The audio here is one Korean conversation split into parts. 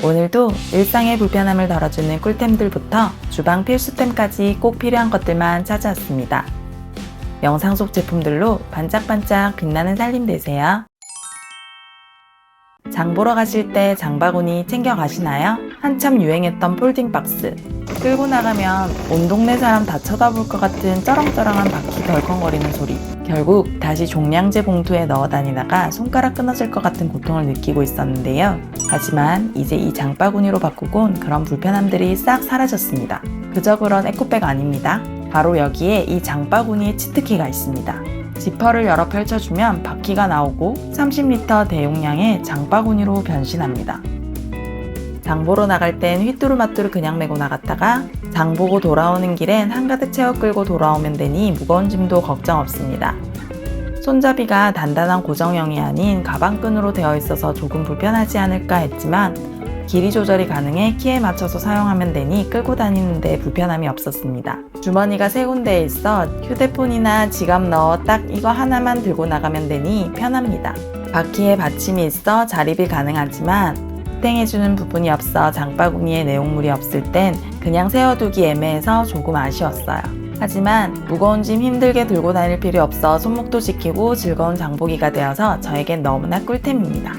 오늘도 일상의 불편함을 덜어주는 꿀템들부터 주방 필수템까지 꼭 필요한 것들만 찾아왔습니다. 영상 속 제품들로 반짝반짝 빛나는 살림 되세요. 장 보러 가실 때 장바구니 챙겨 가시나요? 한참 유행했던 폴딩 박스. 끌고 나가면 온 동네 사람 다 쳐다볼 것 같은 쩌렁쩌렁한 바퀴 덜컹거리는 소리. 결국 다시 종량제 봉투에 넣어 다니다가 손가락 끊어질 것 같은 고통을 느끼고 있었는데요. 하지만 이제 이 장바구니로 바꾸곤 그런 불편함들이 싹 사라졌습니다. 그저 그런 에코백 아닙니다. 바로 여기에 이 장바구니에 치트키가 있습니다. 지퍼를 열어 펼쳐주면 바퀴가 나오고 30리터 대용량의 장바구니로 변신합니다. 장 보러 나갈 땐 휘뚜루마뚜루 그냥 메고 나갔다가 장 보고 돌아오는 길엔 한가득 채워 끌고 돌아오면 되니 무거운 짐도 걱정 없습니다. 손잡이가 단단한 고정형이 아닌 가방끈으로 되어 있어서 조금 불편하지 않을까 했지만 길이 조절이 가능해 키에 맞춰서 사용하면 되니 끌고 다니는데 불편함이 없었습니다. 주머니가 세 군데에 있어 휴대폰이나 지갑 넣어 딱 이거 하나만 들고 나가면 되니 편합니다. 바퀴에 받침이 있어 자립이 가능하지만 땡해주는 부분이 없어 장바구니에 내용물이 없을 땐 그냥 세워두기 애매해서 조금 아쉬웠어요. 하지만 무거운 짐 힘들게 들고 다닐 필요 없어 손목도 지키고 즐거운 장보기가 되어서 저에겐 너무나 꿀템입니다.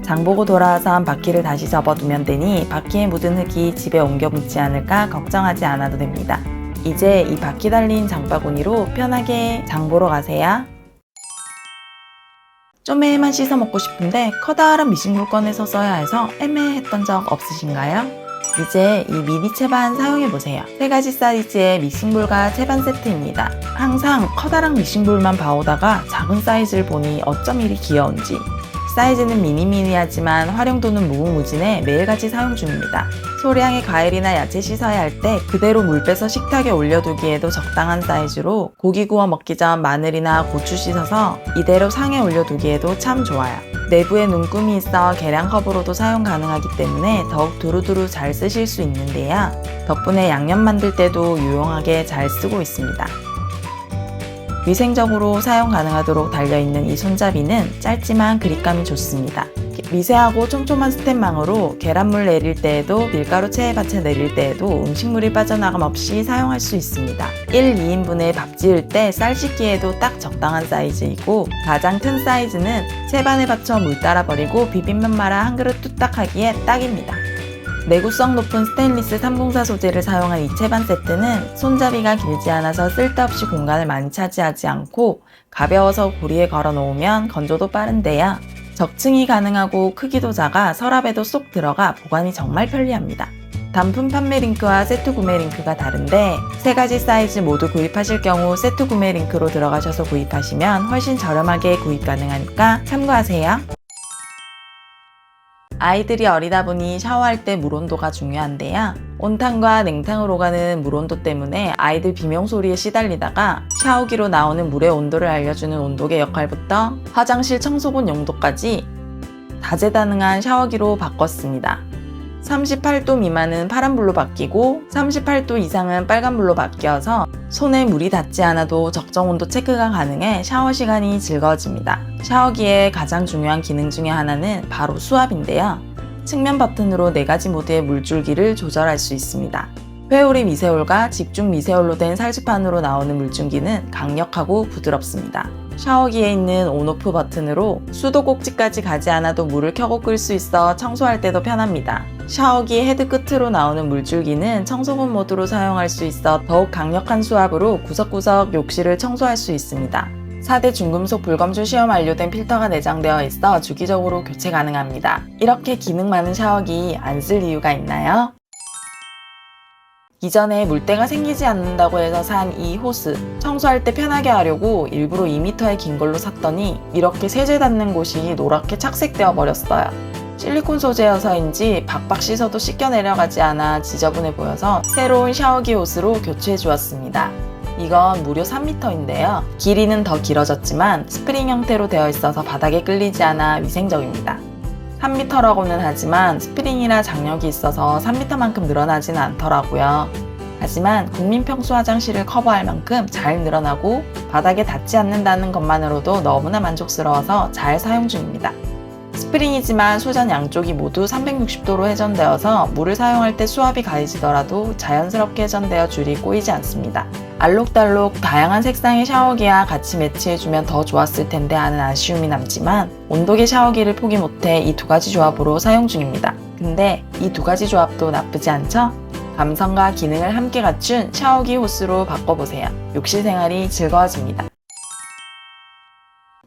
장보고 돌아와선 바퀴를 다시 접어두면 되니 바퀴에 묻은 흙이 집에 옮겨 묻지 않을까 걱정하지 않아도 됩니다. 이제 이 바퀴 달린 장바구니로 편하게 장보러 가세요. 쪼매만 씻어 먹고 싶은데 커다란 미싱볼 꺼내서 써야 해서 애매했던 적 없으신가요? 이제 이 미니 채반 사용해보세요. 3가지 사이즈의 미싱볼과 채반 세트입니다. 항상 커다란 미싱볼만 봐오다가 작은 사이즈를 보니 어쩜 이리 귀여운지. 사이즈는 미니미니하지만 활용도는 무궁무진해 매일같이 사용 중입니다. 소량의 과일이나 야채 씻어야 할 때 그대로 물 빼서 식탁에 올려두기에도 적당한 사이즈로 고기 구워 먹기 전 마늘이나 고추 씻어서 이대로 상에 올려두기에도 참 좋아요. 내부에 눈금이 있어 계량컵으로도 사용 가능하기 때문에 더욱 두루두루 잘 쓰실 수 있는데요. 덕분에 양념 만들 때도 유용하게 잘 쓰고 있습니다. 위생적으로 사용 가능하도록 달려있는 이 손잡이는 짧지만 그립감이 좋습니다. 미세하고 촘촘한 스텐망으로 계란물 내릴 때에도 밀가루 체에받쳐 내릴 때에도 음식물이 빠져나감 없이 사용할 수 있습니다. 1, 2인분에 밥 지을 때 쌀 씻기에도 딱 적당한 사이즈이고 가장 큰 사이즈는 채반에 받쳐 물 따라 버리고 비빔면 말아 한 그릇 뚝딱 하기에 딱입니다. 내구성 높은 스테인리스 304 소재를 사용한 이 채반 세트는 손잡이가 길지 않아서 쓸데없이 공간을 많이 차지하지 않고 가벼워서 고리에 걸어 놓으면 건조도 빠른데요. 적층이 가능하고 크기도 작아 서랍에도 쏙 들어가 보관이 정말 편리합니다. 단품 판매 링크와 세트 구매 링크가 다른데 3가지 사이즈 모두 구입하실 경우 세트 구매 링크로 들어가셔서 구입하시면 훨씬 저렴하게 구입 가능하니까 참고하세요. 아이들이 어리다 보니 샤워할 때 물 온도가 중요한데요. 온탕과 냉탕으로 가는 물 온도 때문에 아이들 비명 소리에 시달리다가 샤워기로 나오는 물의 온도를 알려주는 온도계 역할부터 화장실 청소본 용도까지 다재다능한 샤워기로 바꿨습니다. 38도 미만은 파란불로 바뀌고 38도 이상은 빨간불로 바뀌어서 손에 물이 닿지 않아도 적정 온도 체크가 가능해 샤워 시간이 즐거워집니다. 샤워기의 가장 중요한 기능 중에 하나는 바로 수압인데요. 측면 버튼으로 4가지 모드의 물줄기를 조절할 수 있습니다. 회오리 미세홀과 집중 미세홀로 된 살수판으로 나오는 물줄기는 강력하고 부드럽습니다. 샤워기에 있는 온오프 버튼으로 수도 꼭지까지 가지 않아도 물을 켜고 끌 수 있어 청소할 때도 편합니다. 샤워기 헤드 끝으로 나오는 물줄기는 청소본 모드로 사용할 수 있어 더욱 강력한 수압으로 구석구석 욕실을 청소할 수 있습니다. 4대 중금속 불검출 시험 완료된 필터가 내장되어 있어 주기적으로 교체 가능합니다. 이렇게 기능 많은 샤워기 안 쓸 이유가 있나요? 이전에 물때가 생기지 않는다고 해서 산 이 호스 청소할 때 편하게 하려고 일부러 2m의 긴 걸로 샀더니 이렇게 세제 닿는 곳이 노랗게 착색되어 버렸어요. 실리콘 소재여서인지 박박 씻어도 씻겨 내려가지 않아 지저분해 보여서 새로운 샤워기 호스로 교체해 주었습니다. 이건 무려 3m인데요. 길이는 더 길어졌지만 스프링 형태로 되어 있어서 바닥에 끌리지 않아 위생적입니다. 3m라고는 하지만 스프링이라 장력이 있어서 3m만큼 늘어나지는 않더라고요. 하지만 국민 평수 화장실을 커버할 만큼 잘 늘어나고 바닥에 닿지 않는다는 것만으로도 너무나 만족스러워서 잘 사용 중입니다. 스프링이지만 소전 양쪽이 모두 360도로 회전되어서 물을 사용할 때 수압이 가해지더라도 자연스럽게 회전되어 줄이 꼬이지 않습니다. 알록달록 다양한 색상의 샤워기와 같이 매치해주면 더 좋았을 텐데 하는 아쉬움이 남지만 온도계 샤워기를 포기 못해 이 두 가지 조합으로 사용 중입니다. 근데 이 두 가지 조합도 나쁘지 않죠? 감성과 기능을 함께 갖춘 샤워기 호스로 바꿔보세요. 욕실 생활이 즐거워집니다.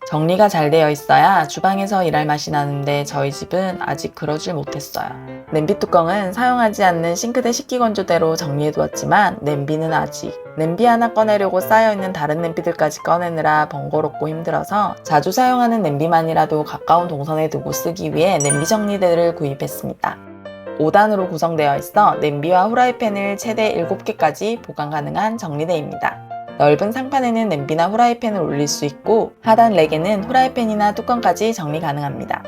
정리가 잘 되어 있어야 주방에서 일할 맛이 나는데 저희 집은 아직 그러질 못했어요. 냄비 뚜껑은 사용하지 않는 싱크대 식기건조대로 정리해두었지만 냄비는 아직. 냄비 하나 꺼내려고 쌓여있는 다른 냄비들까지 꺼내느라 번거롭고 힘들어서 자주 사용하는 냄비만이라도 가까운 동선에 두고 쓰기 위해 냄비 정리대를 구입했습니다. 5단으로 구성되어 있어 냄비와 후라이팬을 최대 7개까지 보관 가능한 정리대입니다. 넓은 상판에는 냄비나 후라이팬을 올릴 수 있고 하단 렉에는 후라이팬이나 뚜껑까지 정리 가능합니다.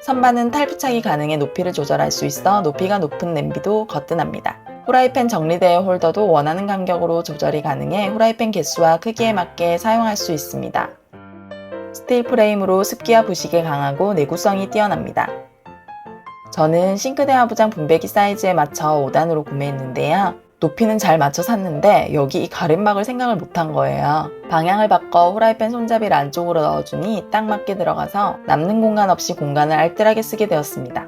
선반은 탈부착이 가능해 높이를 조절할 수 있어 높이가 높은 냄비도 거뜬합니다. 후라이팬 정리대의 홀더도 원하는 간격으로 조절이 가능해 후라이팬 개수와 크기에 맞게 사용할 수 있습니다. 스틸 프레임으로 습기와 부식에 강하고 내구성이 뛰어납니다. 저는 싱크대 하부장 분배기 사이즈에 맞춰 5단으로 구매했는데요. 높이는 잘 맞춰 샀는데 여기 이 가림막을 생각을 못한 거예요. 방향을 바꿔 후라이팬 손잡이를 안쪽으로 넣어주니 딱 맞게 들어가서 남는 공간 없이 공간을 알뜰하게 쓰게 되었습니다.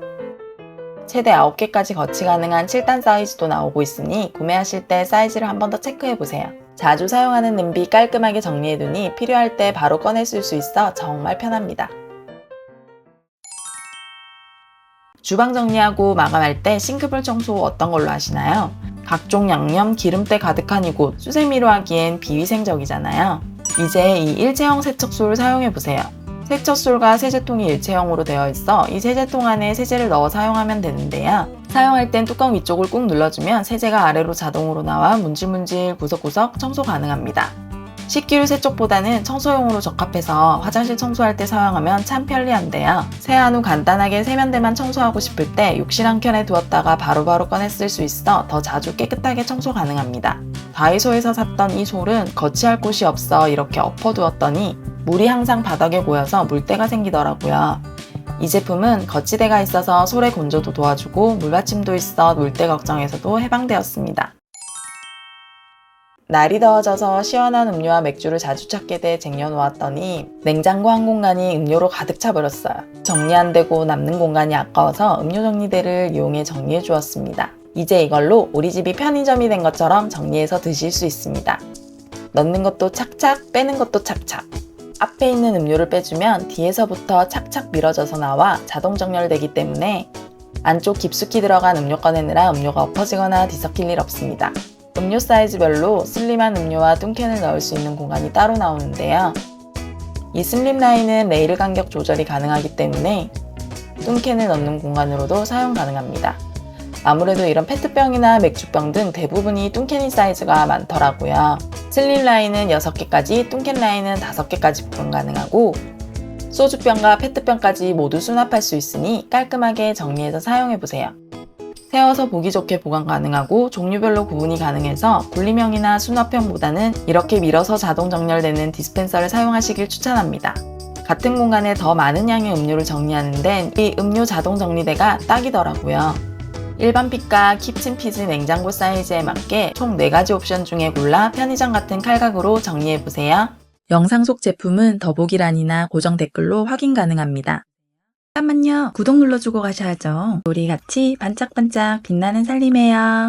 최대 9개까지 거치 가능한 7단 사이즈도 나오고 있으니 구매하실 때 사이즈를 한 번 더 체크해보세요. 자주 사용하는 냄비 깔끔하게 정리해두니 필요할 때 바로 꺼내 쓸 수 있어 정말 편합니다. 주방 정리하고 마감할 때 싱크볼 청소 어떤 걸로 하시나요? 각종 양념, 기름때 가득한 이곳, 수세미로 하기엔 비위생적이잖아요. 이제 이 일체형 세척술을 사용해보세요. 세척술과 세제통이 일체형으로 되어 있어 이 세제통 안에 세제를 넣어 사용하면 되는데요. 사용할 땐 뚜껑 위쪽을 꾹 눌러주면 세제가 아래로 자동으로 나와 문질문질 구석구석 청소 가능합니다. 식기류 세척보다는 청소용으로 적합해서 화장실 청소할 때 사용하면 참 편리한데요. 세안 후 간단하게 세면대만 청소하고 싶을 때 욕실 한 켠에 두었다가 바로바로 꺼내 쓸 수 있어 더 자주 깨끗하게 청소 가능합니다. 다이소에서 샀던 이 솔은 거치할 곳이 없어 이렇게 엎어두었더니 물이 항상 바닥에 고여서 물때가 생기더라고요. 이 제품은 거치대가 있어서 솔의 건조도 도와주고 물받침도 있어 물때 걱정에서도 해방되었습니다. 날이 더워져서 시원한 음료와 맥주를 자주 찾게 돼 쟁여놓았더니 냉장고 한 공간이 음료로 가득 차버렸어요. 정리 안 되고 남는 공간이 아까워서 음료 정리대를 이용해 정리해 주었습니다. 이제 이걸로 우리 집이 편의점이 된 것처럼 정리해서 드실 수 있습니다. 넣는 것도 착착, 빼는 것도 착착. 앞에 있는 음료를 빼주면 뒤에서부터 착착 밀어져서 나와 자동 정렬되기 때문에 안쪽 깊숙이 들어간 음료 꺼내느라 음료가 엎어지거나 뒤섞일 일 없습니다. 음료 사이즈별로 슬림한 음료와 뚱캔을 넣을 수 있는 공간이 따로 나오는데요. 이 슬림라인은 레일 간격 조절이 가능하기 때문에 뚱캔을 넣는 공간으로도 사용 가능합니다. 아무래도 이런 페트병이나 맥주병 등 대부분이 뚱캔이 사이즈가 많더라고요. 슬림라인은 6개까지, 뚱캔 라인은 5개까지 보관 가능하고 소주병과 페트병까지 모두 수납할 수 있으니 깔끔하게 정리해서 사용해보세요. 세워서 보기 좋게 보관 가능하고 종류별로 구분이 가능해서 분리명이나 수납형보다는 이렇게 밀어서 자동 정렬되는 디스펜서를 사용하시길 추천합니다. 같은 공간에 더 많은 양의 음료를 정리하는 데는 이 음료 자동 정리대가 딱이더라고요. 일반 핏과 키친 핏의 냉장고 사이즈에 맞게 총 4가지 옵션 중에 골라 편의점 같은 칼각으로 정리해보세요. 영상 속 제품은 더보기란이나 고정 댓글로 확인 가능합니다. 잠깐만요. 구독 눌러주고 가셔야죠. 우리 같이 반짝반짝 빛나는 살림해요.